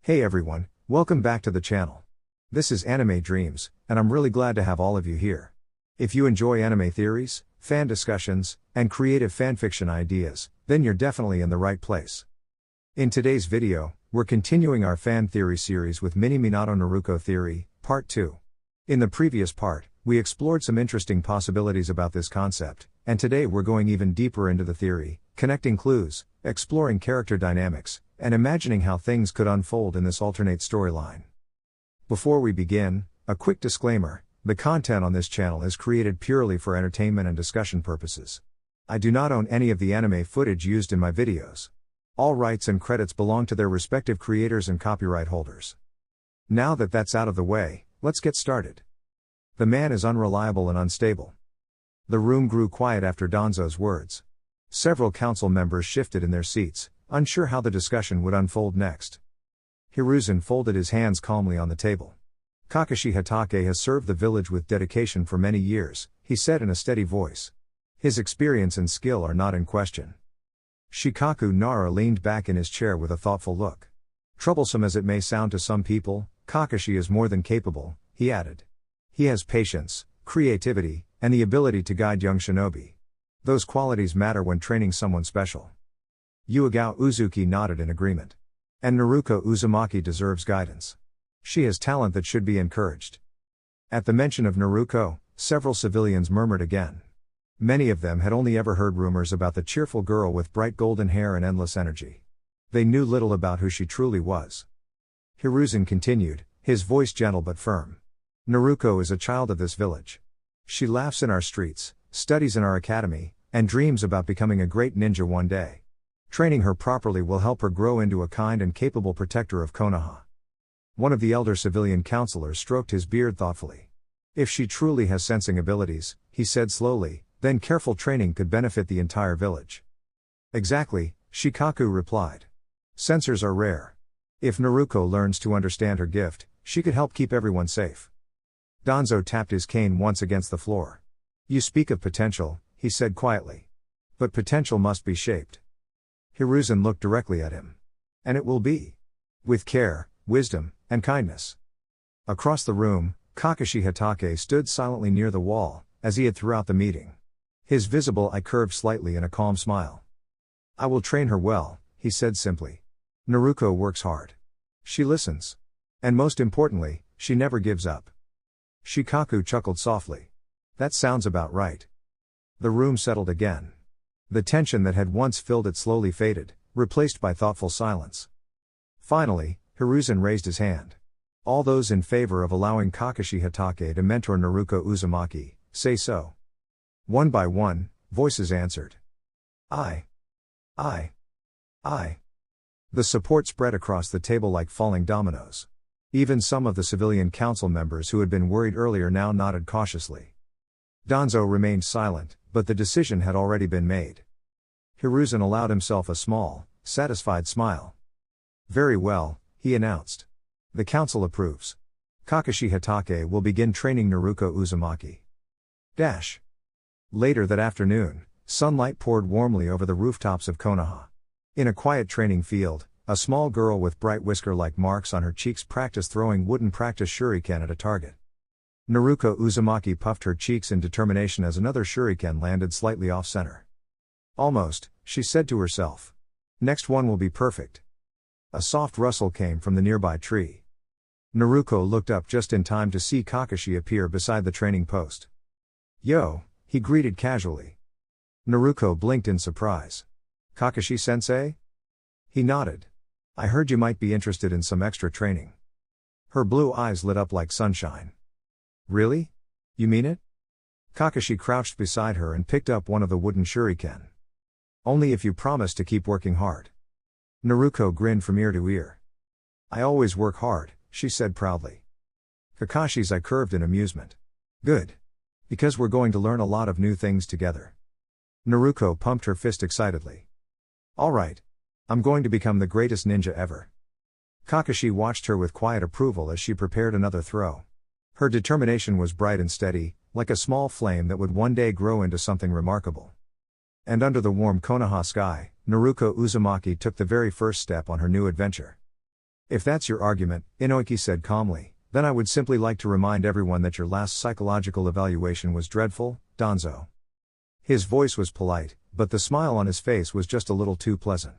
Hey everyone, welcome back to the channel. This is Anime Dreams, and I'm really glad to have all of you here. If you enjoy anime theories, fan discussions, and creative fanfiction ideas, then you're definitely in the right place. In today's video, we're continuing our fan theory series with Mini Minato Naruko theory, part 2. In the previous part, we explored some interesting possibilities about this concept, and today we're going even deeper into the theory, connecting clues, exploring character dynamics, and imagining how things could unfold in this alternate storyline. Before we begin, a quick disclaimer: the content on this channel is created purely for entertainment and discussion purposes. I do not own any of the anime footage used in my videos. All rights and credits belong to their respective creators and copyright holders. Now that that's out of the way, let's get started. The man is unreliable and unstable. The room grew quiet after Danzo's words. Several council members shifted in their seats, unsure how the discussion would unfold next. Hiruzen folded his hands calmly on the table. Kakashi Hatake has served the village with dedication for many years, he said in a steady voice. His experience and skill are not in question. Shikaku Nara leaned back in his chair with a thoughtful look. Troublesome as it may sound to some people, Kakashi is more than capable, he added. He has patience, creativity, and the ability to guide young shinobi. Those qualities matter when training someone special. Yuigao Uzuki nodded in agreement. And Naruko Uzumaki deserves guidance. She has talent that should be encouraged. At the mention of Naruko, several civilians murmured again. Many of them had only ever heard rumors about the cheerful girl with bright golden hair and endless energy. They knew little about who she truly was. Hiruzen continued, his voice gentle but firm. Naruko is a child of this village. She laughs in our streets, studies in our academy, and dreams about becoming a great ninja one day. Training her properly will help her grow into a kind and capable protector of Konoha. One of the elder civilian counselors stroked his beard thoughtfully. If she truly has sensing abilities, he said slowly, then careful training could benefit the entire village. Exactly, Shikaku replied. Sensors are rare. If Naruko learns to understand her gift, she could help keep everyone safe. Danzo tapped his cane once against the floor. You speak of potential, he said quietly. But potential must be shaped. Hiruzen looked directly at him. And it will be. With care, wisdom, and kindness. Across the room, Kakashi Hatake stood silently near the wall, as he had throughout the meeting. His visible eye curved slightly in a calm smile. I will train her well, he said simply. Naruko works hard. She listens. And most importantly, she never gives up. Shikaku chuckled softly. That sounds about right. The room settled again. The tension that had once filled it slowly faded, replaced by thoughtful silence. Finally, Hiruzen raised his hand. All those in favor of allowing Kakashi Hatake to mentor Naruko Uzumaki, say so. One by one, voices answered. I. The support spread across the table like falling dominoes. Even some of the civilian council members who had been worried earlier now nodded cautiously. Danzo remained silent, but the decision had already been made. Hiruzen allowed himself a small, satisfied smile. Very well, he announced. The council approves. Kakashi Hatake will begin training Naruko Uzumaki. Later that afternoon, sunlight poured warmly over the rooftops of Konoha. In a quiet training field, a small girl with bright whisker-like marks on her cheeks practiced throwing wooden practice shuriken at a target. Naruko Uzumaki puffed her cheeks in determination as another shuriken landed slightly off-center. Almost, she said to herself. Next one will be perfect. A soft rustle came from the nearby tree. Naruko looked up just in time to see Kakashi appear beside the training post. Yo, he greeted casually. Naruko blinked in surprise. Kakashi-sensei? He nodded. I heard you might be interested in some extra training. Her blue eyes lit up like sunshine. Really? You mean it? Kakashi crouched beside her and picked up one of the wooden shuriken. Only if you promise to keep working hard. Naruko grinned from ear to ear. I always work hard, she said proudly. Kakashi's eye curved in amusement. Good. Because we're going to learn a lot of new things together. Naruko pumped her fist excitedly. All right. I'm going to become the greatest ninja ever. Kakashi watched her with quiet approval as she prepared another throw. Her determination was bright and steady, like a small flame that would one day grow into something remarkable. And under the warm Konoha sky, Naruko Uzumaki took the very first step on her new adventure. If that's your argument, Inoiki said calmly, then I would simply like to remind everyone that your last psychological evaluation was dreadful, Danzo. His voice was polite, but the smile on his face was just a little too pleasant.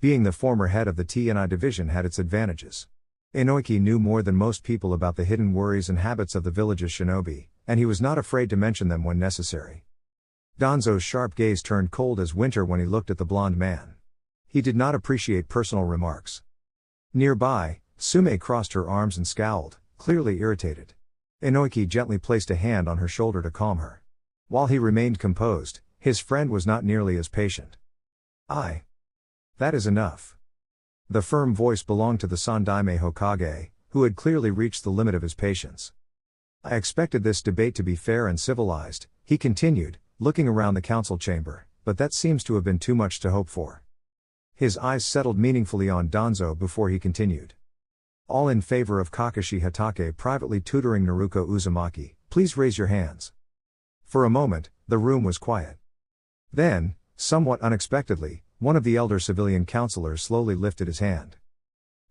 Being the former head of the T&I division had its advantages. Inoiki knew more than most people about the hidden worries and habits of the village's shinobi, and he was not afraid to mention them when necessary. Danzo's sharp gaze turned cold as winter when he looked at the blond man. He did not appreciate personal remarks. Nearby, Sume crossed her arms and scowled, clearly irritated. Inoiki gently placed a hand on her shoulder to calm her. While he remained composed, his friend was not nearly as patient. That is enough. The firm voice belonged to the Sandaime Hokage, who had clearly reached the limit of his patience. I expected this debate to be fair and civilized, he continued, looking around the council chamber, but that seems to have been too much to hope for. His eyes settled meaningfully on Danzo before he continued. All in favor of Kakashi Hatake privately tutoring Naruko Uzumaki, please raise your hands. For a moment, the room was quiet. Then, somewhat unexpectedly, one of the elder civilian counselors slowly lifted his hand.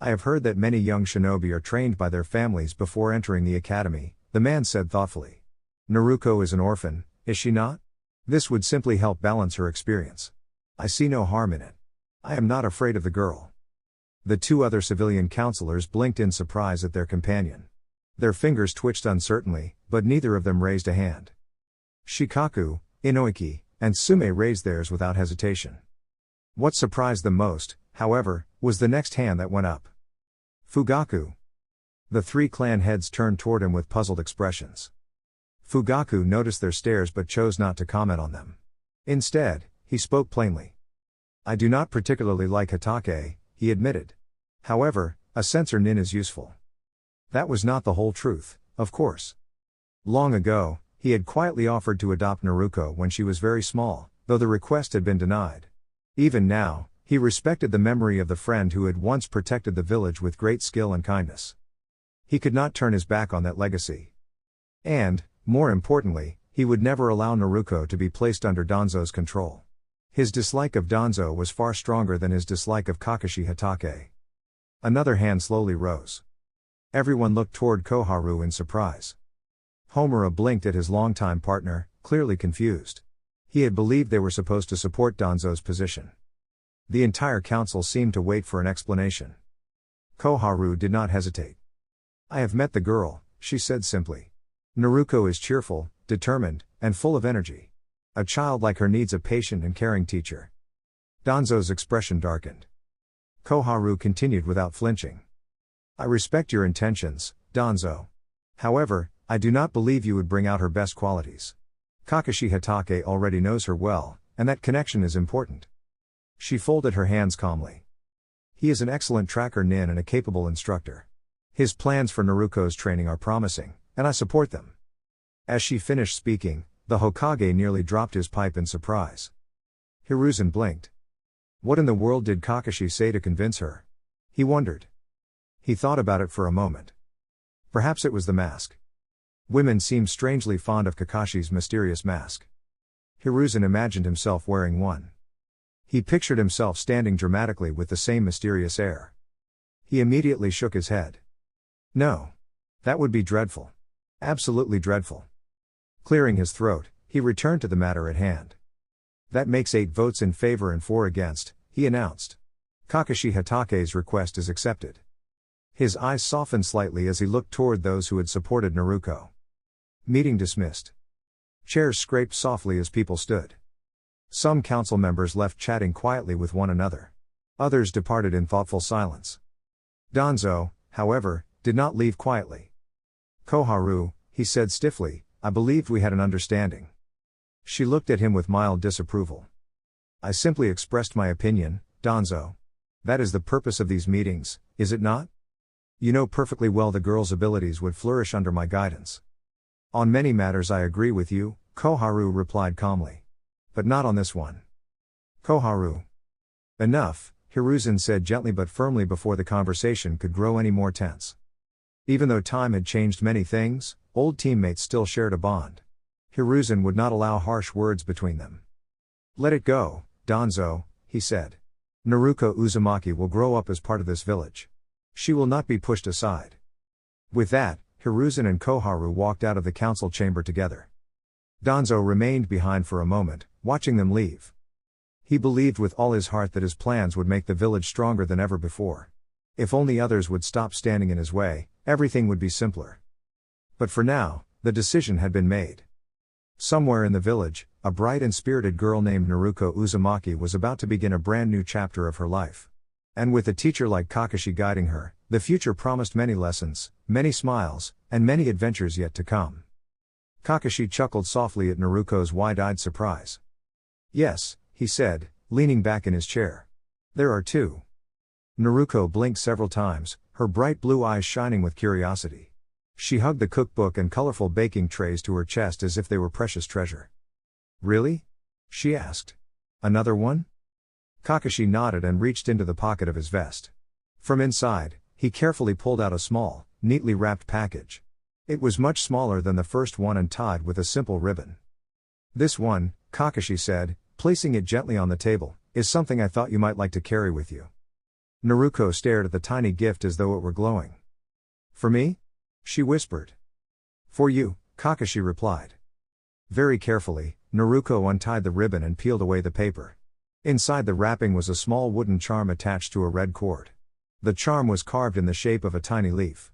I have heard that many young shinobi are trained by their families before entering the academy, the man said thoughtfully. Naruko is an orphan, is she not? This would simply help balance her experience. I see no harm in it. I am not afraid of the girl. The two other civilian counselors blinked in surprise at their companion. Their fingers twitched uncertainly, but neither of them raised a hand. Shikaku, Inoiki, and Sume raised theirs without hesitation. What surprised them most, however, was the next hand that went up. Fugaku. The three clan heads turned toward him with puzzled expressions. Fugaku noticed their stares but chose not to comment on them. Instead, he spoke plainly. I do not particularly like Hatake, he admitted. However, a censor nin is useful. That was not the whole truth, of course. Long ago, he had quietly offered to adopt Naruko when she was very small, though the request had been denied. Even now, he respected the memory of the friend who had once protected the village with great skill and kindness. He could not turn his back on that legacy. And, more importantly, he would never allow Naruko to be placed under Danzo's control. His dislike of Danzo was far stronger than his dislike of Kakashi Hatake. Another hand slowly rose. Everyone looked toward Koharu in surprise. Homura blinked at his longtime partner, clearly confused. He had believed they were supposed to support Danzo's position. The entire council seemed to wait for an explanation. Koharu did not hesitate. I have met the girl, she said simply. Naruko is cheerful, determined, and full of energy. A child like her needs a patient and caring teacher. Danzo's expression darkened. Koharu continued without flinching. I respect your intentions, Danzo. However, I do not believe you would bring out her best qualities. Kakashi Hatake already knows her well, and that connection is important. She folded her hands calmly. He is an excellent tracker nin and a capable instructor. His plans for Naruko's training are promising, and I support them. As she finished speaking, the Hokage nearly dropped his pipe in surprise. Hiruzen blinked. What in the world did Kakashi say to convince her? He wondered. He thought about it for a moment. Perhaps it was the mask. Women seemed strangely fond of Kakashi's mysterious mask. Hiruzen imagined himself wearing one. He pictured himself standing dramatically with the same mysterious air. He immediately shook his head. No. That would be dreadful. Absolutely dreadful. Clearing his throat, he returned to the matter at hand. That makes 8 votes in favor and 4 against, he announced. Kakashi Hatake's request is accepted. His eyes softened slightly as he looked toward those who had supported Naruko. Meeting dismissed. Chairs scraped softly as people stood. Some council members left chatting quietly with one another. Others departed in thoughtful silence. Danzo, however, did not leave quietly. Koharu, he said stiffly, I believed we had an understanding. She looked at him with mild disapproval. I simply expressed my opinion, Danzo. That is the purpose of these meetings, is it not? You know perfectly well the girl's abilities would flourish under my guidance. On many matters I agree with you, Koharu replied calmly. But not on this one. Koharu. Enough, Hiruzen said gently but firmly before the conversation could grow any more tense. Even though time had changed many things, old teammates still shared a bond. Hiruzen would not allow harsh words between them. Let it go, Danzo, he said. Naruko Uzumaki will grow up as part of this village. She will not be pushed aside. With that, Hiruzen and Koharu walked out of the council chamber together. Danzo remained behind for a moment, watching them leave. He believed with all his heart that his plans would make the village stronger than ever before. If only others would stop standing in his way, everything would be simpler. But for now, the decision had been made. Somewhere in the village, a bright and spirited girl named Naruko Uzumaki was about to begin a brand new chapter of her life. And with a teacher like Kakashi guiding her, the future promised many lessons, many smiles, and many adventures yet to come. Kakashi chuckled softly at Naruko's wide-eyed surprise. "Yes," he said, leaning back in his chair. "There are two." Naruko blinked several times, her bright blue eyes shining with curiosity. She hugged the cookbook and colorful baking trays to her chest as if they were precious treasure. "Really?" she asked. "Another one?" Kakashi nodded and reached into the pocket of his vest. From inside, he carefully pulled out a small, neatly wrapped package. It was much smaller than the first one and tied with a simple ribbon. "This one," Kakashi said, placing it gently on the table, "is something I thought you might like to carry with you." Naruko stared at the tiny gift as though it were glowing. "For me?" she whispered. "For you," Kakashi replied. Very carefully, Naruko untied the ribbon and peeled away the paper. Inside the wrapping was a small wooden charm attached to a red cord. The charm was carved in the shape of a tiny leaf.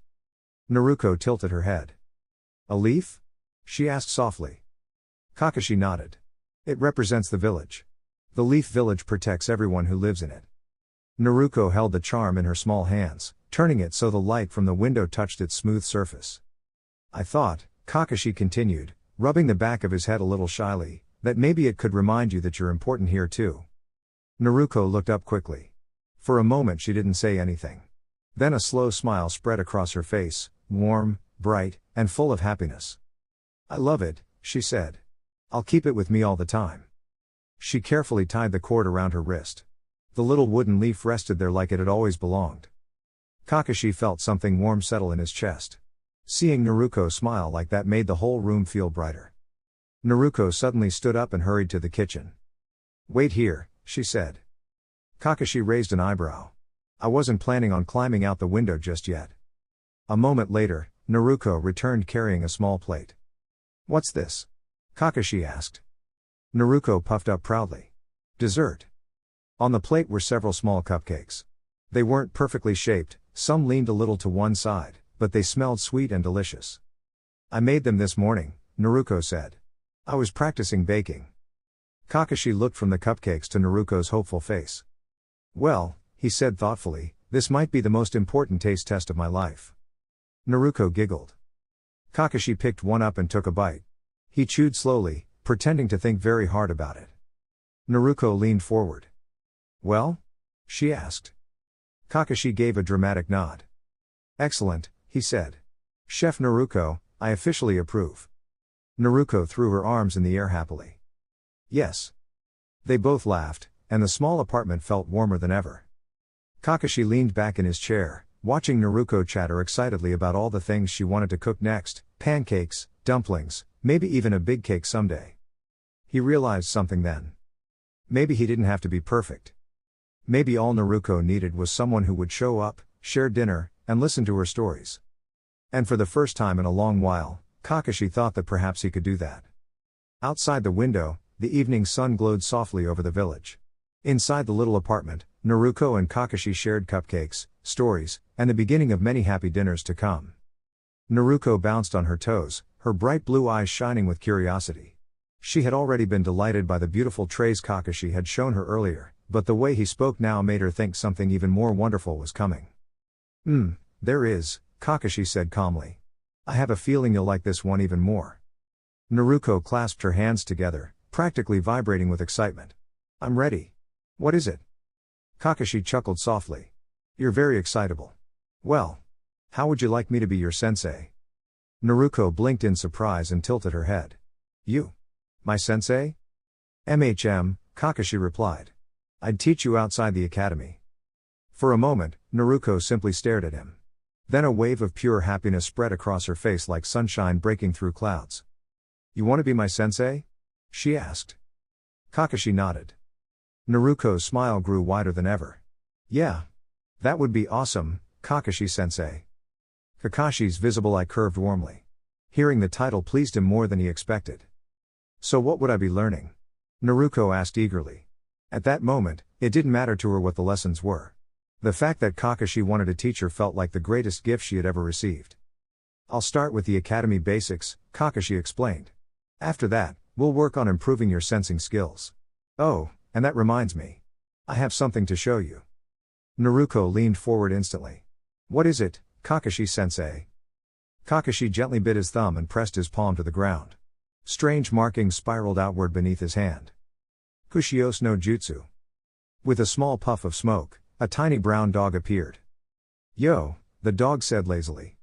Naruko tilted her head. "A leaf?" she asked softly. Kakashi nodded. "It represents the village. The leaf village protects everyone who lives in it." Naruko held the charm in her small hands, turning it so the light from the window touched its smooth surface. "I thought," Kakashi continued, rubbing the back of his head a little shyly, "that maybe it could remind you that you're important here too." Naruko looked up quickly. For a moment she didn't say anything. Then a slow smile spread across her face, warm, bright, and full of happiness. "I love it," she said. "I'll keep it with me all the time." She carefully tied the cord around her wrist. The little wooden leaf rested there like it had always belonged. Kakashi felt something warm settle in his chest. Seeing Naruko smile like that made the whole room feel brighter. Naruko suddenly stood up and hurried to the kitchen. "Wait here," she said. Kakashi raised an eyebrow. "I wasn't planning on climbing out the window just yet." A moment later, Naruko returned carrying a small plate. "What's this?" Kakashi asked. Naruko puffed up proudly. "Dessert." On the plate were several small cupcakes. They weren't perfectly shaped, some leaned a little to one side, but they smelled sweet and delicious. "I made them this morning," Naruko said. "I was practicing baking." Kakashi looked from the cupcakes to Naruko's hopeful face. "Well," he said thoughtfully, "this might be the most important taste test of my life." Naruko giggled. Kakashi picked one up and took a bite. He chewed slowly, pretending to think very hard about it. Naruko leaned forward. "Well?" she asked. Kakashi gave a dramatic nod. "Excellent," he said. "Chef Naruko, I officially approve." Naruko threw her arms in the air happily. "Yes." They both laughed, and the small apartment felt warmer than ever. Kakashi leaned back in his chair, watching Naruko chatter excitedly about all the things she wanted to cook next, pancakes, dumplings, maybe even a big cake someday. He realized something then. Maybe he didn't have to be perfect. Maybe all Naruko needed was someone who would show up, share dinner, and listen to her stories. And for the first time in a long while, Kakashi thought that perhaps he could do that. Outside the window, the evening sun glowed softly over the village. Inside the little apartment, Naruko and Kakashi shared cupcakes, stories, and the beginning of many happy dinners to come. Naruko bounced on her toes, her bright blue eyes shining with curiosity. She had already been delighted by the beautiful trays Kakashi had shown her earlier, but the way he spoke now made her think something even more wonderful was coming. There is," Kakashi said calmly. "I have a feeling you'll like this one even more." Naruko clasped her hands together, practically vibrating with excitement. "I'm ready." "What is it?" Kakashi chuckled softly. "You're very excitable. Well, how would you like me to be your sensei?" Naruko blinked in surprise and tilted her head. "You? My sensei?" Kakashi replied. "I'd teach you outside the academy." For a moment, Naruko simply stared at him. Then a wave of pure happiness spread across her face like sunshine breaking through clouds. "You want to be my sensei?" she asked. Kakashi nodded. Naruko's smile grew wider than ever. "Yeah. That would be awesome," Kakashi-sensei. Kakashi's visible eye curved warmly. Hearing the title pleased him more than he expected. So what would I be learning? Naruko asked eagerly. At that moment, it didn't matter to her what the lessons were. The fact that Kakashi wanted a teacher felt like the greatest gift she had ever received. I'll start with the academy basics, Kakashi explained. After that, we'll work on improving your sensing skills. Oh, and that reminds me. I have something to show you. Naruko leaned forward instantly. What is it, Kakashi-sensei? Kakashi gently bit his thumb and pressed his palm to the ground. Strange markings spiraled outward beneath his hand. Kushios no Jutsu. With a small puff of smoke, a tiny brown dog appeared. Yo, the dog said lazily.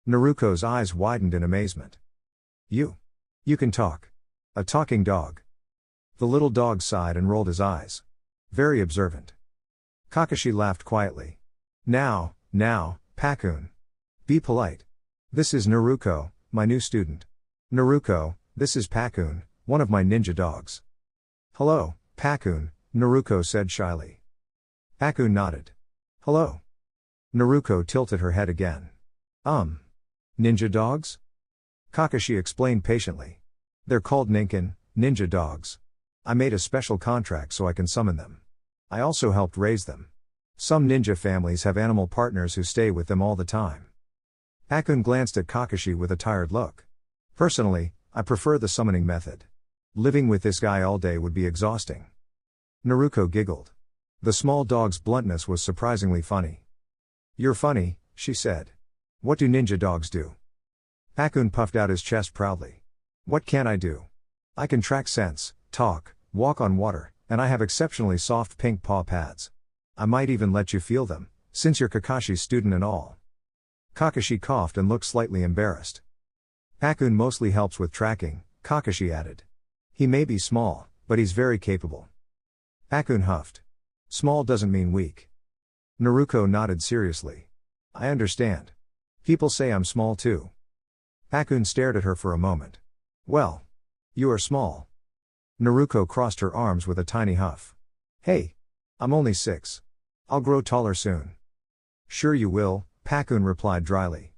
Naruko's eyes widened in amazement. You can talk. A talking dog. The little dog sighed and rolled his eyes. Very observant. Kakashi laughed quietly. Now, Pakun. Be polite. This is Naruko, my new student. Naruko, this is Pakun, one of my ninja dogs. Hello, Pakun, Naruko said shyly. Pakun nodded. Hello. Naruko tilted her head again. Ninja dogs? Kakashi explained patiently. They're called Ninkin, ninja dogs. I made a special contract so I can summon them. I also helped raise them. Some ninja families have animal partners who stay with them all the time. Pakun glanced at Kakashi with a tired look. Personally, I prefer the summoning method. Living with this guy all day would be exhausting. Naruko giggled. The small dog's bluntness was surprisingly funny. You're funny, she said. What do ninja dogs do? Pakun puffed out his chest proudly. What can I do? I can track scents, talk, walk on water, and I have exceptionally soft pink paw pads. I might even let you feel them, since you're Kakashi's student and all. Kakashi coughed and looked slightly embarrassed. Pakun mostly helps with tracking, Kakashi added. He may be small, but he's very capable. Pakun huffed. Small doesn't mean weak. Naruko nodded seriously. I understand. People say I'm small too. Pakun stared at her for a moment. Well, you are small. Naruko crossed her arms with a tiny huff. Hey, I'm only 6. I'll grow taller soon. Sure you will, Pakun replied dryly.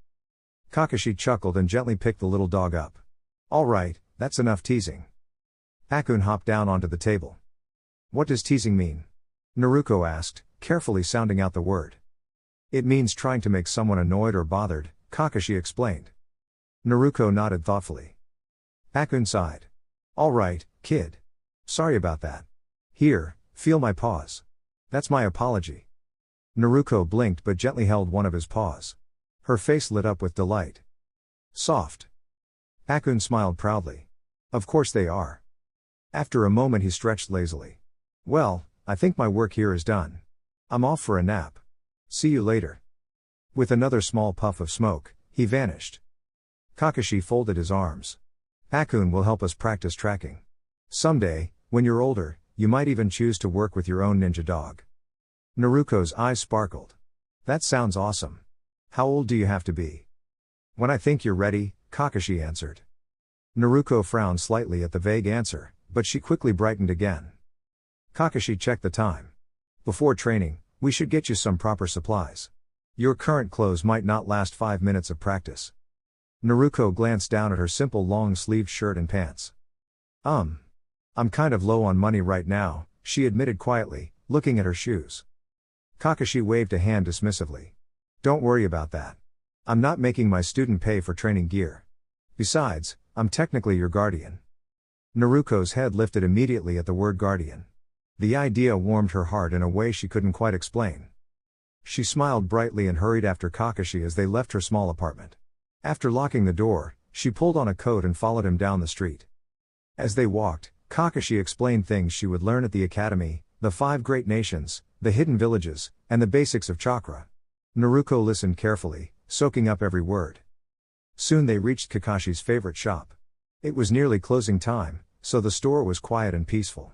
Kakashi chuckled and gently picked the little dog up. All right, that's enough teasing. Pakun hopped down onto the table. What does teasing mean? Naruko asked, carefully sounding out the word. It means trying to make someone annoyed or bothered, Kakashi explained. Naruko nodded thoughtfully. Pakun sighed. All right, kid. Sorry about that. Here, feel my paws. That's my apology. Naruko blinked but gently held one of his paws. Her face lit up with delight. Soft. Pakun smiled proudly. Of course they are. After a moment he stretched lazily. Well, I think my work here is done. I'm off for a nap. See you later. With another small puff of smoke, he vanished. Kakashi folded his arms. Pakun will help us practice tracking. Someday, when you're older, you might even choose to work with your own ninja dog. Naruko's eyes sparkled. That sounds awesome. How old do you have to be? When I think you're ready, Kakashi answered. Naruko frowned slightly at the vague answer, but she quickly brightened again. Kakashi checked the time. Before training, we should get you some proper supplies. Your current clothes might not last 5 minutes of practice. Naruko glanced down at her simple long-sleeved shirt and pants. I'm kind of low on money right now, she admitted quietly, looking at her shoes. Kakashi waved a hand dismissively. Don't worry about that. I'm not making my student pay for training gear. Besides, I'm technically your guardian. Naruko's head lifted immediately at the word guardian. The idea warmed her heart in a way she couldn't quite explain. She smiled brightly and hurried after Kakashi as they left her small apartment. After locking the door, she pulled on a coat and followed him down the street. As they walked, Kakashi explained things she would learn at the academy, the 5 great nations, the hidden villages, and the basics of chakra. Naruko listened carefully, soaking up every word. Soon they reached Kakashi's favorite shop. It was nearly closing time, so the store was quiet and peaceful.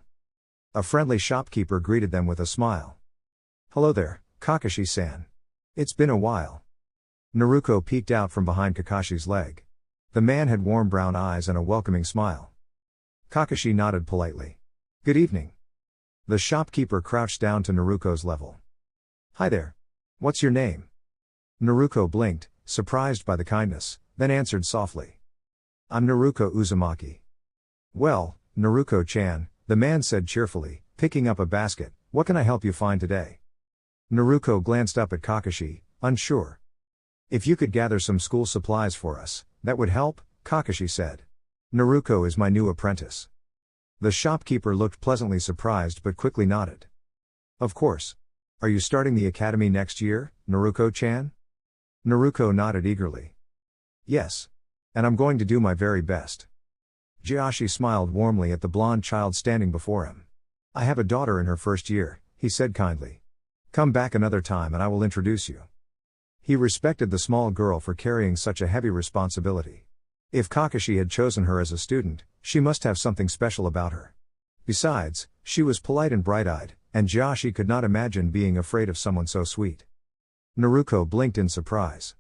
A friendly shopkeeper greeted them with a smile. Hello there, Kakashi-san. It's been a while. Naruko peeked out from behind Kakashi's leg. The man had warm brown eyes and a welcoming smile. Kakashi nodded politely. Good evening. The shopkeeper crouched down to Naruko's level. Hi there. What's your name? Naruko blinked, surprised by the kindness, then answered softly. I'm Naruko Uzumaki. Well, Naruko-chan, the man said cheerfully, picking up a basket, what can I help you find today? Naruko glanced up at Kakashi, unsure. If you could gather some school supplies for us, that would help, Kakashi said. Naruko is my new apprentice. The shopkeeper looked pleasantly surprised but quickly nodded. Of course. Are you starting the academy next year, Naruko-chan? Naruko nodded eagerly. Yes. And I'm going to do my very best. Jiashi smiled warmly at the blonde child standing before him. I have a daughter in her first year, he said kindly. Come back another time and I will introduce you. He respected the small girl for carrying such a heavy responsibility. If Kakashi had chosen her as a student, she must have something special about her. Besides, she was polite and bright-eyed, and Jiashi could not imagine being afraid of someone so sweet. Naruko blinked in surprise.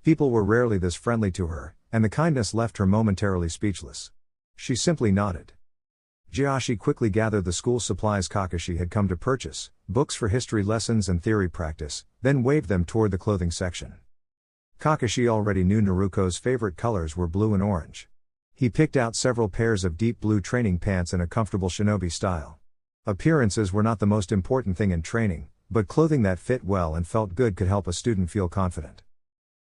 People were rarely this friendly to her, and the kindness left her momentarily speechless. She simply nodded. Jiashi quickly gathered the school supplies Kakashi had come to purchase, books for history lessons and theory practice, then waved them toward the clothing section. Kakashi already knew Naruko's favorite colors were blue and orange. He picked out several pairs of deep blue training pants in a comfortable shinobi style. Appearances were not the most important thing in training, but clothing that fit well and felt good could help a student feel confident.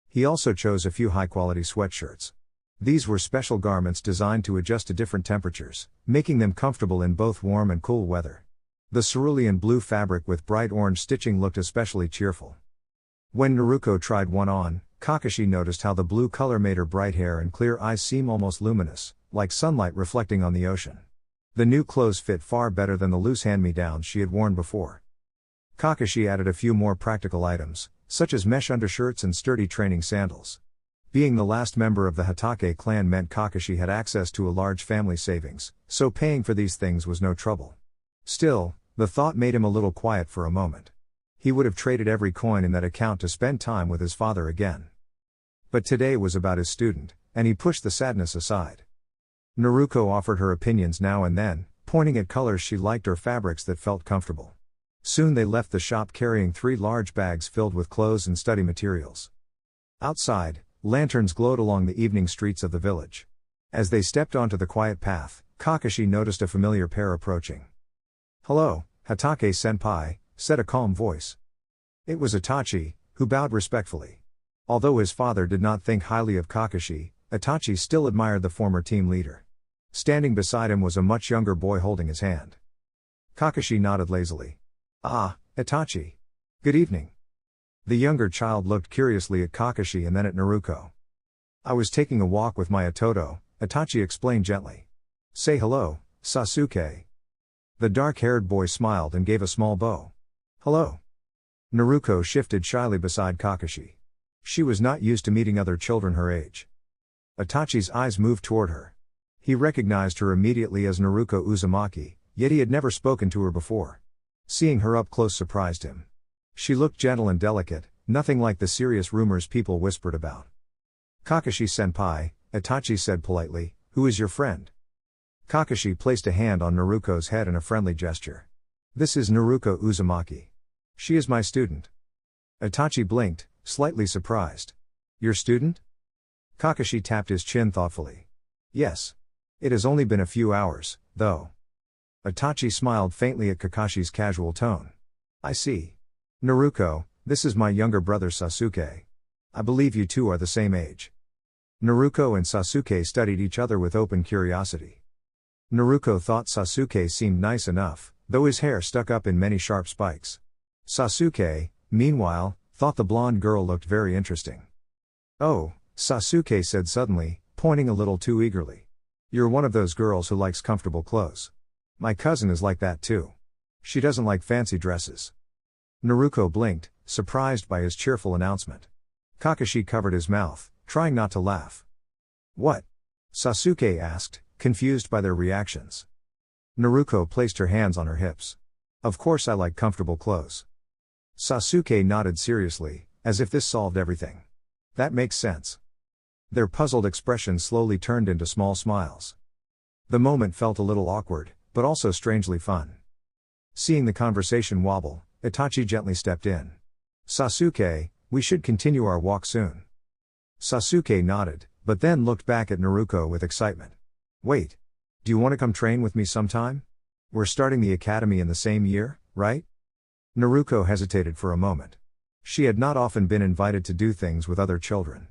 He also chose a few high-quality sweatshirts. These were special garments designed to adjust to different temperatures, making them comfortable in both warm and cool weather. The cerulean blue fabric with bright orange stitching looked especially cheerful. When Naruko tried one on, Kakashi noticed how the blue color made her bright hair and clear eyes seem almost luminous, like sunlight reflecting on the ocean. The new clothes fit far better than the loose hand-me-downs she had worn before. Kakashi added a few more practical items, such as mesh undershirts and sturdy training sandals. Being the last member of the Hatake clan meant Kakashi had access to a large family savings, so paying for these things was no trouble. Still, the thought made him a little quiet for a moment. He would have traded every coin in that account to spend time with his father again. But today was about his student, and he pushed the sadness aside. Naruko offered her opinions now and then, pointing at colors she liked or fabrics that felt comfortable. Soon they left the shop carrying 3 large bags filled with clothes and study materials. Outside, lanterns glowed along the evening streets of the village. As they stepped onto the quiet path, Kakashi noticed a familiar pair approaching. Hello, Hatake-senpai, said a calm voice. It was Itachi, who bowed respectfully. Although his father did not think highly of Kakashi, Itachi still admired the former team leader. Standing beside him was a much younger boy holding his hand. Kakashi nodded lazily. Ah, Itachi. Good evening. The younger child looked curiously at Kakashi and then at Naruko. I was taking a walk with my Itoto, Itachi explained gently. Say hello, Sasuke. The dark-haired boy smiled and gave a small bow. Hello. Naruko shifted shyly beside Kakashi. She was not used to meeting other children her age. Itachi's eyes moved toward her. He recognized her immediately as Naruko Uzumaki, yet he had never spoken to her before. Seeing her up close surprised him. She looked gentle and delicate, nothing like the serious rumors people whispered about. Kakashi-senpai, Itachi said politely, who is your friend? Kakashi placed a hand on Naruko's head in a friendly gesture. This is Naruko Uzumaki. She is my student. Itachi blinked, slightly surprised. Your student? Kakashi tapped his chin thoughtfully. Yes. It has only been a few hours, though. Itachi smiled faintly at Kakashi's casual tone. I see. Naruko, this is my younger brother Sasuke. I believe you two are the same age. Naruko and Sasuke studied each other with open curiosity. Naruko thought Sasuke seemed nice enough, though his hair stuck up in many sharp spikes. Sasuke, meanwhile, thought the blonde girl looked very interesting. Oh, Sasuke said suddenly, pointing a little too eagerly. You're one of those girls who likes comfortable clothes. My cousin is like that too. She doesn't like fancy dresses. Naruko blinked, surprised by his cheerful announcement. Kakashi covered his mouth, trying not to laugh. What? Sasuke asked, confused by their reactions. Naruko placed her hands on her hips. Of course I like comfortable clothes. Sasuke nodded seriously, as if this solved everything. That makes sense. Their puzzled expressions slowly turned into small smiles. The moment felt a little awkward, but also strangely fun. Seeing the conversation wobble, Itachi gently stepped in. Sasuke, We should continue our walk soon. Sasuke nodded, but then looked back at Naruko with excitement. Wait. Do you want to come train with me sometime? We're starting the academy in the same year, right? Naruko hesitated for a moment. She had not often been invited to do things with other children.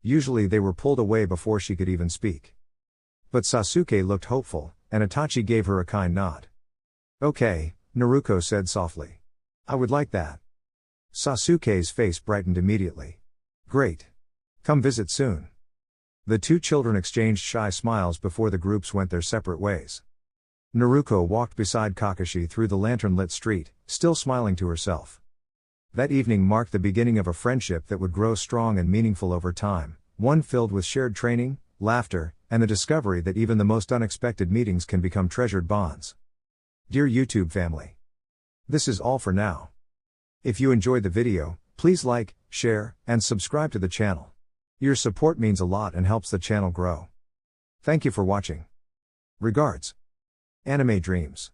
Usually they were pulled away before she could even speak. But Sasuke looked hopeful, and Itachi gave her a kind nod. Okay, Naruko said softly. I would like that. Sasuke's face brightened immediately. Great. Come visit soon. The two children exchanged shy smiles before the groups went their separate ways. Naruko walked beside Kakashi through the lantern-lit street, still smiling to herself. That evening marked the beginning of a friendship that would grow strong and meaningful over time, one filled with shared training, laughter, and the discovery that even the most unexpected meetings can become treasured bonds. Dear YouTube family, this is all for now. If you enjoyed the video, please like, share, and subscribe to the channel. Your support means a lot and helps the channel grow. Thank you for watching. Regards. Anime Dreams.